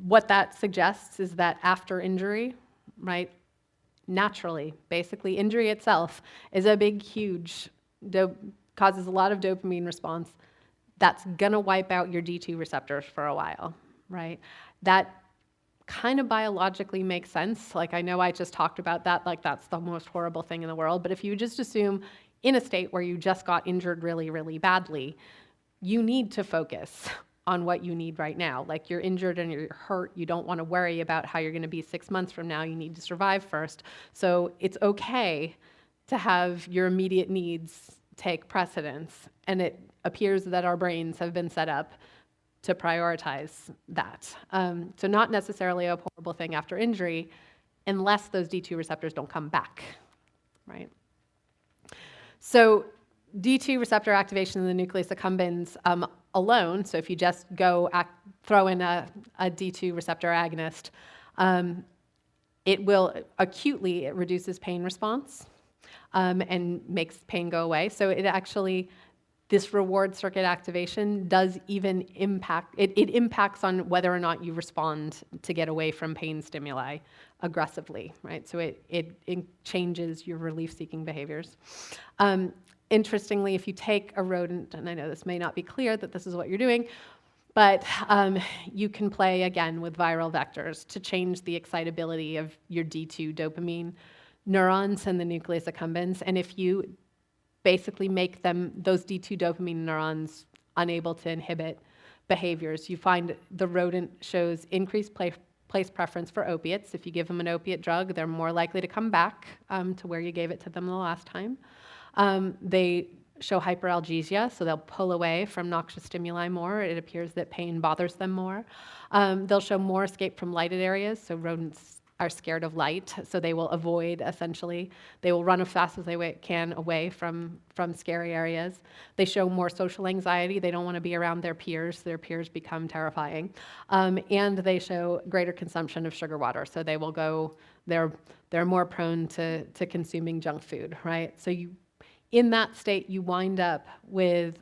what that suggests is that after injury, right, naturally, basically injury itself is a big, huge, causes a lot of dopamine response. That's gonna wipe out your D2 receptors for a while, right? That kind of biologically makes sense. Like, I know I just talked about that, like that's the most horrible thing in the world, but if you just assume in a state where you just got injured really, really badly, you need to focus on what you need right now. Like, you're injured and you're hurt, you don't want to worry about how you're going to be 6 months from now, you need to survive first. So it's okay to have your immediate needs take precedence, and it appears that our brains have been set up to prioritize that. So not necessarily a horrible thing after injury, unless those D2 receptors don't come back, right? So D2 receptor activation in the nucleus accumbens alone, so if you just go throw in a D2 receptor agonist, it will acutely, it reduces pain response and makes pain go away. So it actually, this reward circuit activation does even impact, it impacts on whether or not you respond to get away from pain stimuli aggressively, right? So it changes your relief-seeking behaviors. Interestingly, if you take a rodent, and I know this may not be clear that this is what you're doing, but you can play again with viral vectors to change the excitability of your D2 dopamine neurons in the nucleus accumbens. And if you basically make those D2 dopamine neurons unable to inhibit behaviors, you find the rodent shows increased place preference for opiates. If you give them an opiate drug, they're more likely to come back to where you gave it to them the last time. They show hyperalgesia, so they'll pull away from noxious stimuli more. It appears that pain bothers them more. They'll show more escape from lighted areas, so rodents are scared of light, so they will avoid, essentially. They will run as fast as they can away from scary areas. They show more social anxiety. They don't want to be around their peers. Their peers become terrifying. And they show greater consumption of sugar water, so they will go, they're more prone to consuming junk food, right? So in that state, you wind up with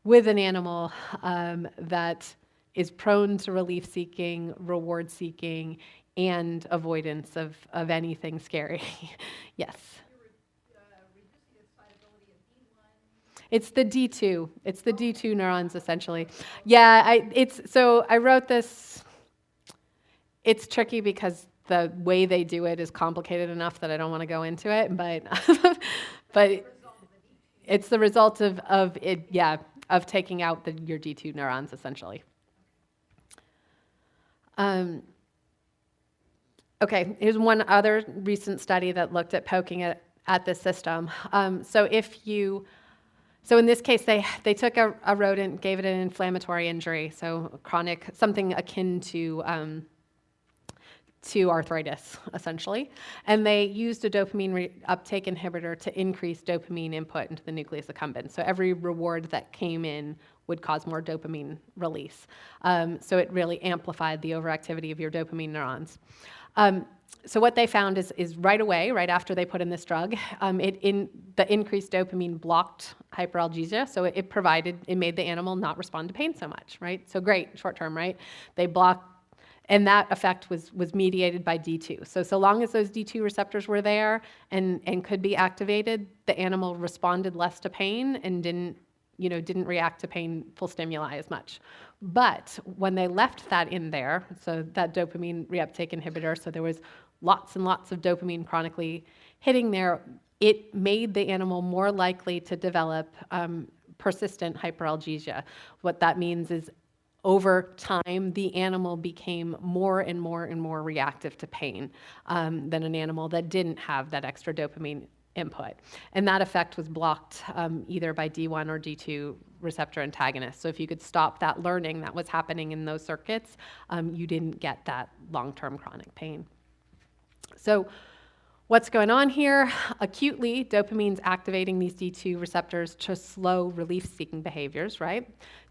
an animal that is prone to relief-seeking, reward-seeking, and avoidance of anything scary. Yes? It's the D2. It's the D2 neurons, essentially. Yeah, I wrote this. It's tricky because the way they do it is complicated enough that I don't want to go into it, but but it's the result of it, yeah, of taking out your D2 neurons, essentially. Okay, here's one other recent study that looked at poking at this system. So in this case, they took a rodent, gave it an inflammatory injury, so chronic, something akin to arthritis, essentially. And they used a dopamine uptake inhibitor to increase dopamine input into the nucleus accumbens. So every reward that came in would cause more dopamine release. So it really amplified the overactivity of your dopamine neurons. So what they found is right away, right after they put in this drug, the increased dopamine blocked hyperalgesia, so it made the animal not respond to pain so much, right? So great, short term, right? They blocked, and that effect was mediated by D2. So long as those D2 receptors were there and could be activated, the animal responded less to pain and didn't react to painful stimuli as much. But when they left that in there, so that dopamine reuptake inhibitor, so there was lots and lots of dopamine chronically hitting there, it made the animal more likely to develop persistent hyperalgesia. What that means is over time, the animal became more and more and more reactive to pain than an animal that didn't have that extra dopamine input. And that effect was blocked either by D1 or D2 receptor antagonists. So if you could stop that learning that was happening in those circuits, you didn't get that long-term chronic pain. So what's going on here? Acutely, dopamine's activating these D2 receptors to slow relief-seeking behaviors, right?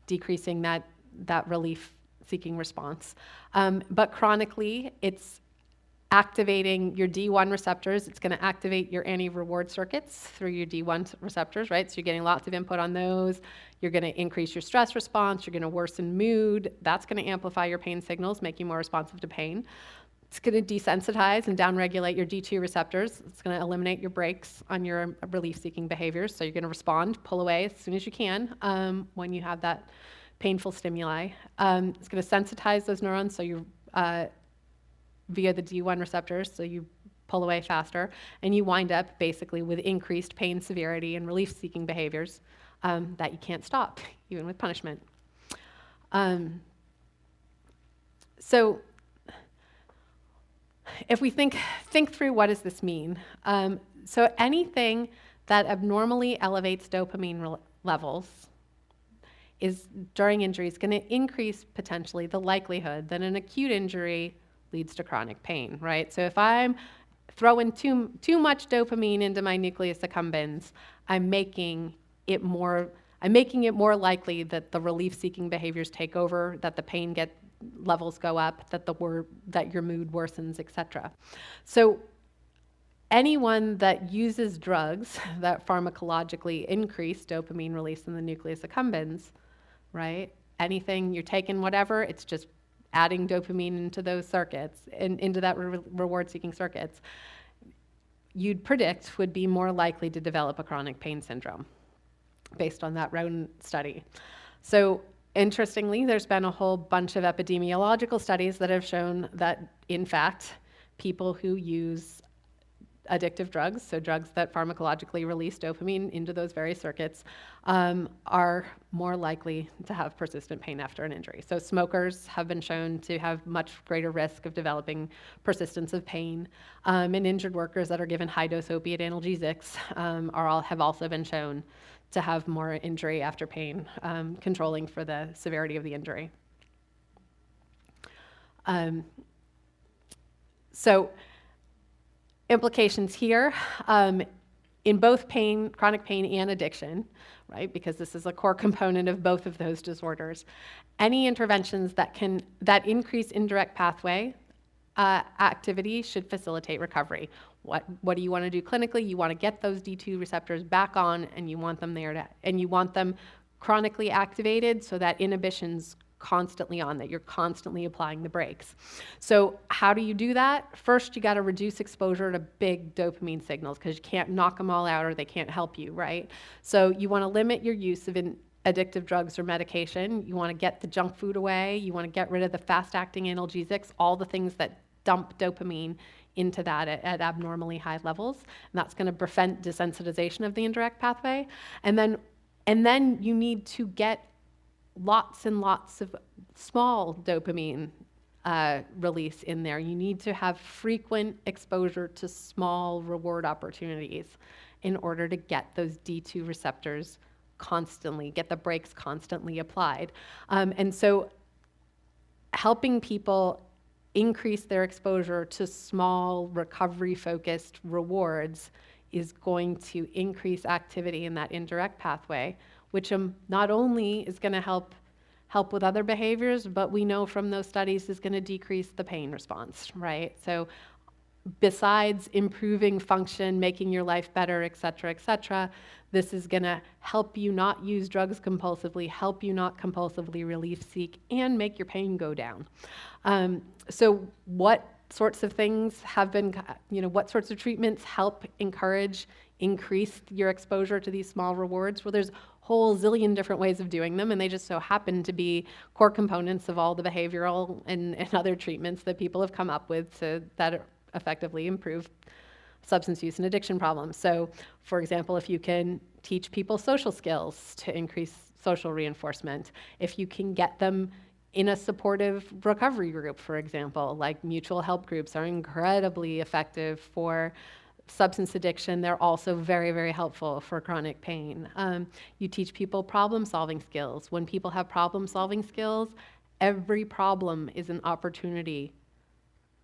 Decreasing that relief-seeking response. But chronically, it's activating your D1 receptors. It's going to activate your anti-reward circuits through your D1 receptors, right? So you're getting lots of input on those. You're going to increase your stress response. You're going to worsen mood. That's going to amplify your pain signals, make you more responsive to pain. It's going to desensitize and downregulate your D2 receptors. It's going to eliminate your brakes on your relief-seeking behaviors. So you're going to respond, pull away as soon as you can when you have that painful stimuli. It's going to sensitize those neurons so you via the D1 receptors, so you pull away faster, and you wind up basically with increased pain severity and relief-seeking behaviors that you can't stop, even with punishment. So if we think through what does this mean? So anything that abnormally elevates dopamine levels is during injury is going to increase potentially the likelihood that an acute injury leads to chronic pain, right? So if I'm throwing too much dopamine into my nucleus accumbens, I'm making it more likely that the relief-seeking behaviors take over, that the pain levels go up, that your mood worsens, etc. So anyone that uses drugs that pharmacologically increase dopamine release in the nucleus accumbens, right? Anything you're taking, whatever, it's just adding dopamine into those circuits and into that reward-seeking circuits, you'd predict would be more likely to develop a chronic pain syndrome based on that rodent study. So interestingly, there's been a whole bunch of epidemiological studies that have shown that, in fact, people who use addictive drugs, so drugs that pharmacologically release dopamine into those very circuits, are more likely to have persistent pain after an injury. So smokers have been shown to have much greater risk of developing persistence of pain, and injured workers that are given high-dose opiate analgesics have also been shown to have more injury after pain, controlling for the severity of the injury. So implications here in both pain, chronic pain and addiction, right? Because this is a core component of both of those disorders. Any interventions that increase indirect pathway activity should facilitate recovery. What do you want to do clinically? You want to get those D2 receptors back on, and you want them and you want them chronically activated so that inhibition's constantly on, that you're constantly applying the brakes. So how do you do that? First, you got to reduce exposure to big dopamine signals because you can't knock them all out or they can't help you, right? So you want to limit your use of addictive drugs or medication. You want to get the junk food away. You want to get rid of the fast-acting analgesics, all the things that dump dopamine into that at abnormally high levels. And that's going to prevent desensitization of the indirect pathway. And then you need to get lots and lots of small dopamine release in there. You need to have frequent exposure to small reward opportunities in order to get those D2 receptors get the brakes constantly applied. And so helping people increase their exposure to small recovery-focused rewards is going to increase activity in that indirect pathway, which not only is going to help with other behaviors, but we know from those studies is going to decrease the pain response, right? So besides improving function, making your life better, et cetera, this is going to help you not use drugs compulsively, help you not compulsively relief seek, and make your pain go down. So what sorts of things what sorts of treatments help increase your exposure to these small rewards? Well, there's a whole zillion different ways of doing them, and they just so happen to be core components of all the behavioral and other treatments that people have come up with that effectively improve substance use and addiction problems. So, for example, if you can teach people social skills to increase social reinforcement, if you can get them in a supportive recovery group, for example, like mutual help groups are incredibly effective for substance addiction. They're also very, very helpful for chronic pain. You teach people problem-solving skills. When people have problem-solving skills, every problem is an opportunity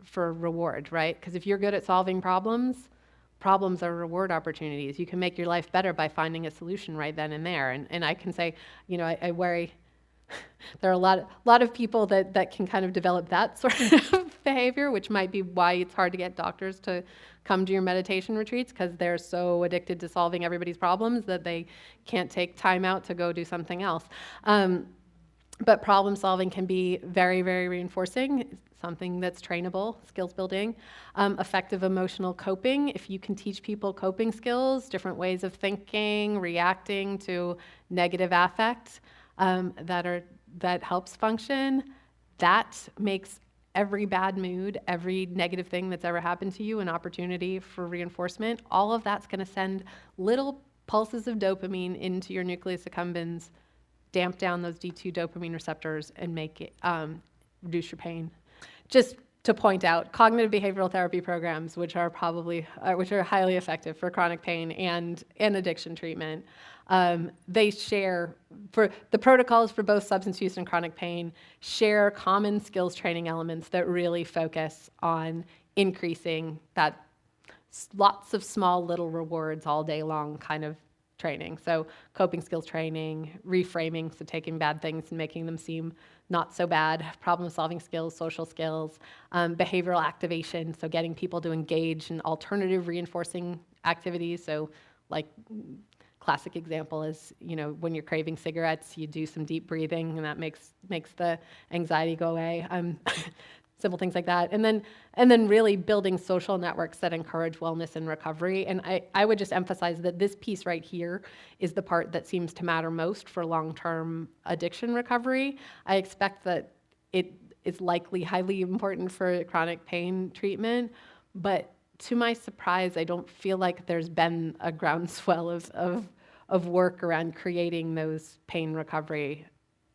for reward, right? Because if you're good at solving problems are reward opportunities. You can make your life better by finding a solution right then and there. And I can say, I worry there are a lot of people that can kind of develop that sort of behavior, which might be why it's hard to get doctors to come to your meditation retreats, because they're so addicted to solving everybody's problems that they can't take time out to go do something else. But problem solving can be very, very reinforcing, something that's trainable, skills building. Effective emotional coping, if you can teach people coping skills, different ways of thinking, reacting to negative affect, that helps function, that makes every bad mood, every negative thing that's ever happened to you an opportunity for reinforcement. All of that's going to send little pulses of dopamine into your nucleus accumbens, damp down those D2 dopamine receptors, and make it reduce your pain. Just to point out, cognitive behavioral therapy programs, which are highly effective for chronic pain and addiction treatment, they share, for the protocols for both substance use and chronic pain, share common skills training elements that really focus on increasing that lots of small little rewards all day long kind of training. So coping skills training, reframing, so taking bad things and making them seem not so bad, problem solving skills, social skills, behavioral activation, so getting people to engage in alternative reinforcing activities. So like classic example is, when you're craving cigarettes, you do some deep breathing and that makes the anxiety go away. Simple things like that. And then really building social networks that encourage wellness and recovery. And I would just emphasize that this piece right here is the part that seems to matter most for long-term addiction recovery. I expect that it is likely highly important for chronic pain treatment, but to my surprise, I don't feel like there's been a groundswell of work around creating those pain recovery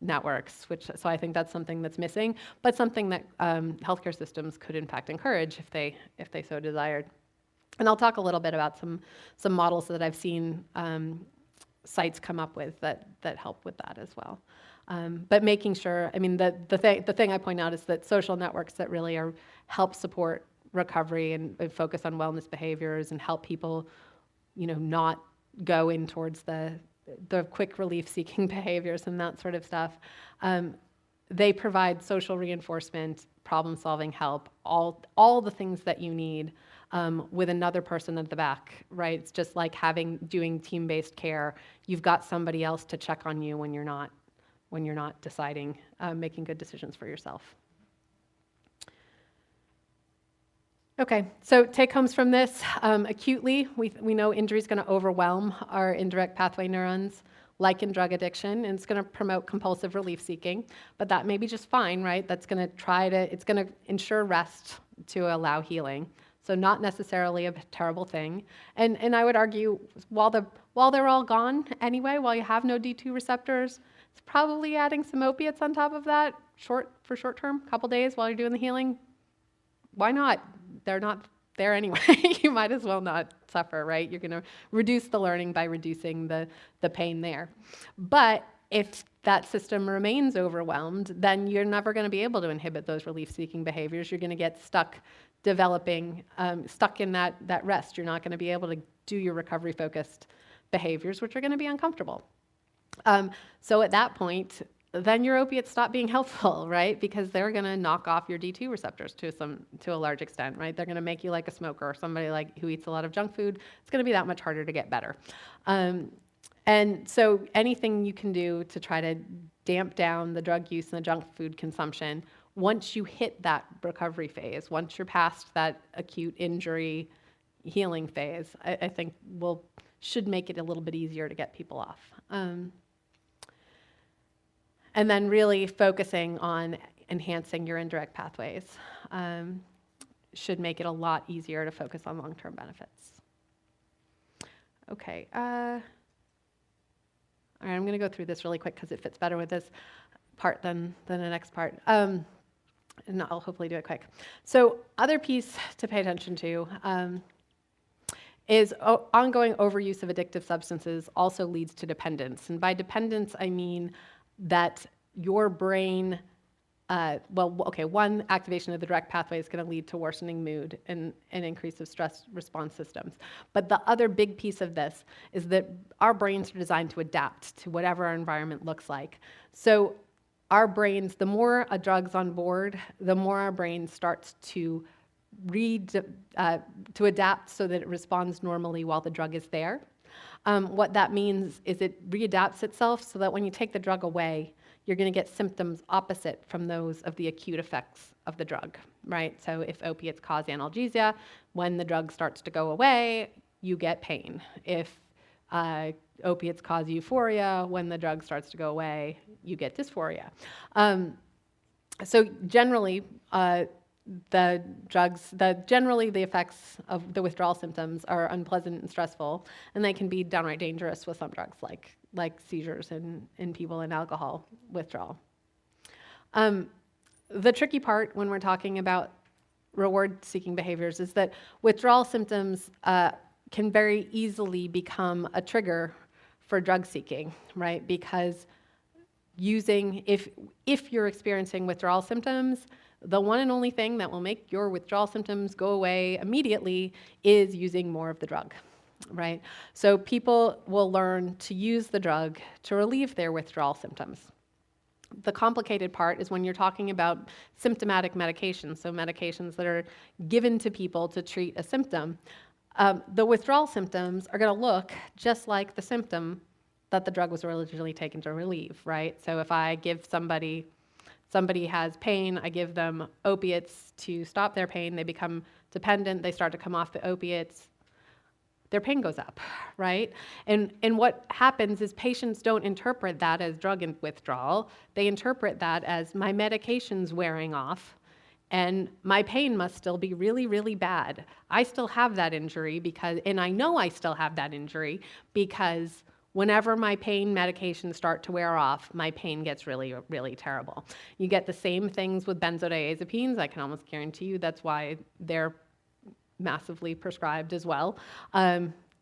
networks, so I think that's something that's missing, but something that healthcare systems could in fact encourage if they so desired. And I'll talk a little bit about some models that I've seen sites come up with that help with that as well. But making sure, the thing I point out is that social networks that really help support recovery and focus on wellness behaviors and help people, not go in towards the quick relief seeking behaviors and that sort of stuff. They provide social reinforcement, problem solving help, all the things that you need with another person at the back, right? It's just like doing team-based care. You've got somebody else to check on you when you're not deciding, making good decisions for yourself. Okay, so take homes from this. Acutely, we know injury is going to overwhelm our indirect pathway neurons, like in drug addiction, and it's going to promote compulsive relief seeking, but that may be just fine, right? It's going to ensure rest to allow healing. So not necessarily a terrible thing. And I would argue, while they're all gone anyway, while you have no D2 receptors, it's probably adding some opiates on top of that, short term, couple days while you're doing the healing. Why not? They're not there anyway. You might as well not suffer, right? You're going to reduce the learning by reducing the pain there. But if that system remains overwhelmed, then you're never going to be able to inhibit those relief-seeking behaviors. You're going to get stuck in that rest. You're not going to be able to do your recovery-focused behaviors, which are going to be uncomfortable. So at that point, then your opiates stop being helpful, right? Because they're going to knock off your D2 receptors to a large extent, right? They're going to make you like a smoker or somebody who eats a lot of junk food. It's going to be that much harder to get better. And so anything you can do to try to damp down the drug use and the junk food consumption, once you hit that recovery phase, once you're past that acute injury healing phase, I think should make it a little bit easier to get people off. And then really focusing on enhancing your indirect pathways should make it a lot easier to focus on long-term benefits. Okay. All right, I'm going to go through this really quick because it fits better with this part than the next part. And I'll hopefully do it quick. So other piece to pay attention to is ongoing overuse of addictive substances also leads to dependence. And by dependence, I mean that your brain, one, activation of the direct pathway is going to lead to worsening mood and an increase of stress response systems. But the other big piece of this is that our brains are designed to adapt to whatever our environment looks like. So our brains, the more a drug's on board, the more our brain starts to to adapt so that it responds normally while the drug is there. What that means is it readapts itself so that when you take the drug away, you're going to get symptoms opposite from those of the acute effects of the drug, right? So if opiates cause analgesia, when the drug starts to go away, you get pain. If opiates cause euphoria, when the drug starts to go away, you get dysphoria. So generally, generally the effects of the withdrawal symptoms are unpleasant and stressful, and they can be downright dangerous with some drugs, like seizures in people in alcohol withdrawal. The tricky part when we're talking about reward-seeking behaviors is that withdrawal symptoms can very easily become a trigger for drug seeking, right? Because if you're experiencing withdrawal symptoms, the one and only thing that will make your withdrawal symptoms go away immediately is using more of the drug, right? So people will learn to use the drug to relieve their withdrawal symptoms. The complicated part is when you're talking about symptomatic medications, so medications that are given to people to treat a symptom. The withdrawal symptoms are going to look just like the symptom that the drug was originally taken to relieve, right? So if I give somebody has pain, I give them opiates to stop their pain, they become dependent, they start to come off the opiates, their pain goes up, right? And what happens is patients don't interpret that as drug withdrawal. They interpret that as my medication's wearing off and my pain must still be really, really bad. I still have that injury and I know I still have that injury because whenever my pain medications start to wear off, my pain gets really, really terrible. You get the same things with benzodiazepines. I can almost guarantee you that's why they're massively prescribed as well.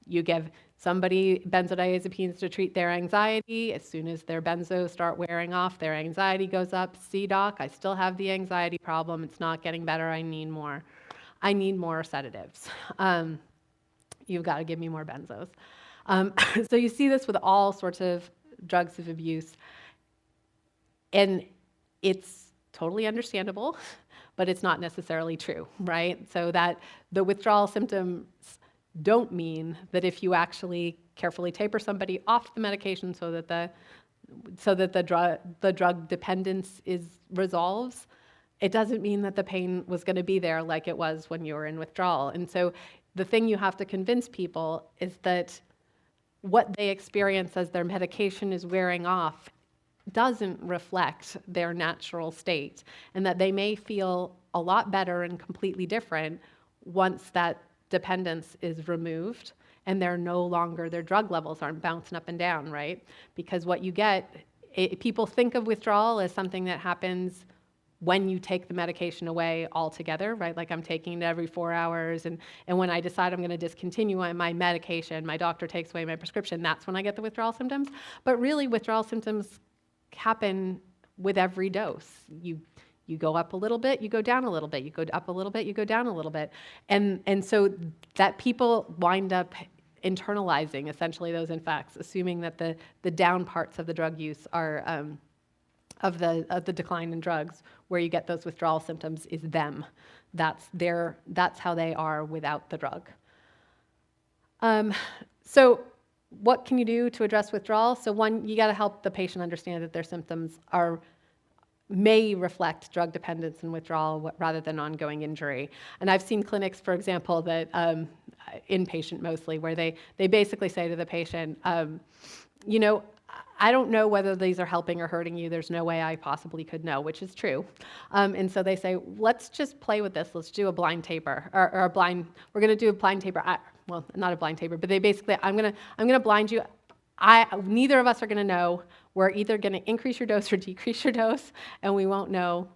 You give somebody benzodiazepines to treat their anxiety. As soon as their benzos start wearing off, their anxiety goes up. See, doc, I still have the anxiety problem. It's not getting better. I need more sedatives. You've got to give me more benzos. So you see this with all sorts of drugs of abuse, and it's totally understandable, but it's not necessarily true, right? So that the withdrawal symptoms don't mean that if you actually carefully taper somebody off the medication so that the drug dependence resolves, it doesn't mean that the pain was going to be there like it was when you were in withdrawal. And so the thing you have to convince people is that what they experience as their medication is wearing off doesn't reflect their natural state, and that they may feel a lot better and completely different once that dependence is removed and their drug levels aren't bouncing up and down, right? Because what you get, people think of withdrawal as something that happens when you take the medication away altogether, right? Like I'm taking it every 4 hours, and when I decide I'm going to discontinue my medication, my doctor takes away my prescription, that's when I get the withdrawal symptoms. But really, withdrawal symptoms happen with every dose. You go up a little bit, you go down a little bit, you go up a little bit, you go down a little bit. And so that people wind up internalizing essentially those effects, assuming that the down parts of the drug use are of the decline in drugs, where you get those withdrawal symptoms, is them. That's how they are without the drug. So what can you do to address withdrawal? So one, you got to help the patient understand that their symptoms may reflect drug dependence and withdrawal rather than ongoing injury. And I've seen clinics, for example, that inpatient mostly, where they basically say to the patient, I don't know whether these are helping or hurting you. There's no way I possibly could know, which is true. And so they say, let's just play with this. Let's do a blind taper, we're going to do a blind taper. Well, not a blind taper, but they basically, I'm going to blind you. Neither of us are going to know. We're either going to increase your dose or decrease your dose, and we won't know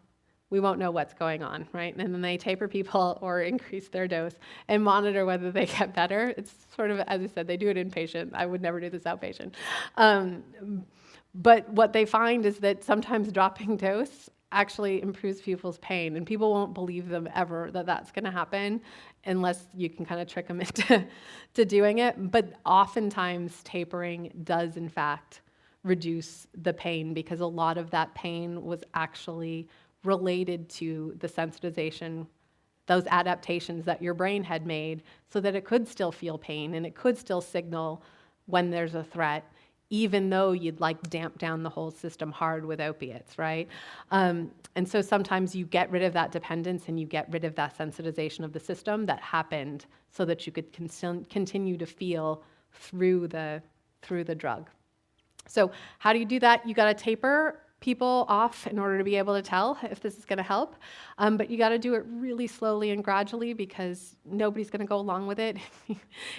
what's going on, right? And then they taper people or increase their dose and monitor whether they get better. It's sort of, as I said, they do it inpatient. I would never do this outpatient. But what they find is that sometimes dropping dose actually improves people's pain, and people won't believe them ever that that's going to happen unless you can kind of trick them into doing it. But oftentimes tapering does, in fact, reduce the pain, because a lot of that pain was actually related to the sensitization, those adaptations that your brain had made so that it could still feel pain and it could still signal when there's a threat, even though you'd like damp down the whole system hard with opiates, right? And so sometimes you get rid of that dependence and you get rid of that sensitization of the system that happened so that you could continue to feel through the drug. So how do you do that? You got to taper people off in order to be able to tell if this is going to help. But you got to do it really slowly and gradually, because nobody's going to go along with it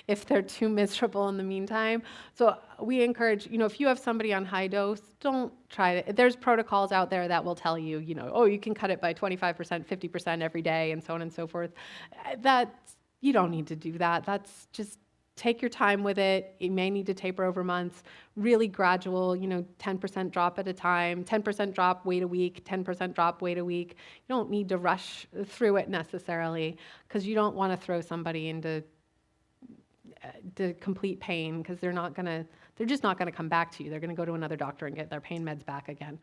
if they're too miserable in the meantime. So we encourage, if you have somebody on high dose, don't try it. There's protocols out there that will tell you, oh, you can cut it by 25%, 50% every day, and so on and so forth. You don't need to do that. That's just take your time with it. You may need to taper over months, really gradual, 10% drop at a time, 10% drop, wait a week, 10% drop, wait a week. You don't need to rush through it necessarily, because you don't want to throw somebody into the complete pain, because they're just not going to come back to you. They're going to go to another doctor and get their pain meds back again.